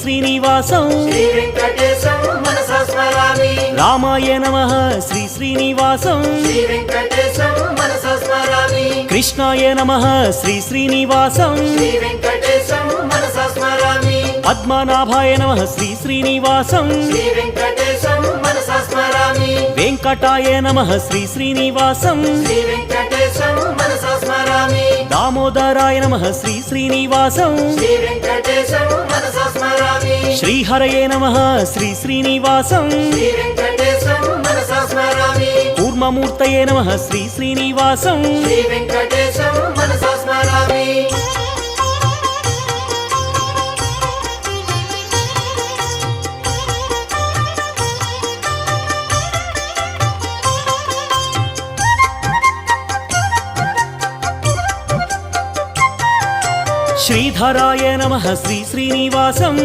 శ్రీనివాసం శ్రీ వెంకటేశం మనసా స్మరామి రామాయ నమః శ్రీ శ్రీనివాసం శ్రీ వెంకటేశం మనసా స్మరామి కృష్ణాయ నమః శ్రీ శ్రీనివాసం శ్రీ వెంకటేశం మనసా స్మరామి పద్మనాభాయ నమః శ్రీ శ్రీనివాసం శ్రీ వెంకటేశం మనసా స్మరామి వెంకటాయ నమః శ్రీ శ్రీనివాసం శ్రీ వెంకటేశం మనసా స్మరామి దామోదరాయ నమః శ్రీ శ్రీనివాసం శ్రీ వెంకటేశం మనసా స్మరామి శ్రీహరయే నమః శ్రీ శ్రీనివాసం శ్రీ వెంకటేశం మనసా స్మరామి కూర్మమూర్తయే నమః శ్రీ శ్రీనివాసం శ్రీ వెంకటేశం మనసా స్మరామి శ్రీధరాయ నమః శ్రీ శ్రీనివాసం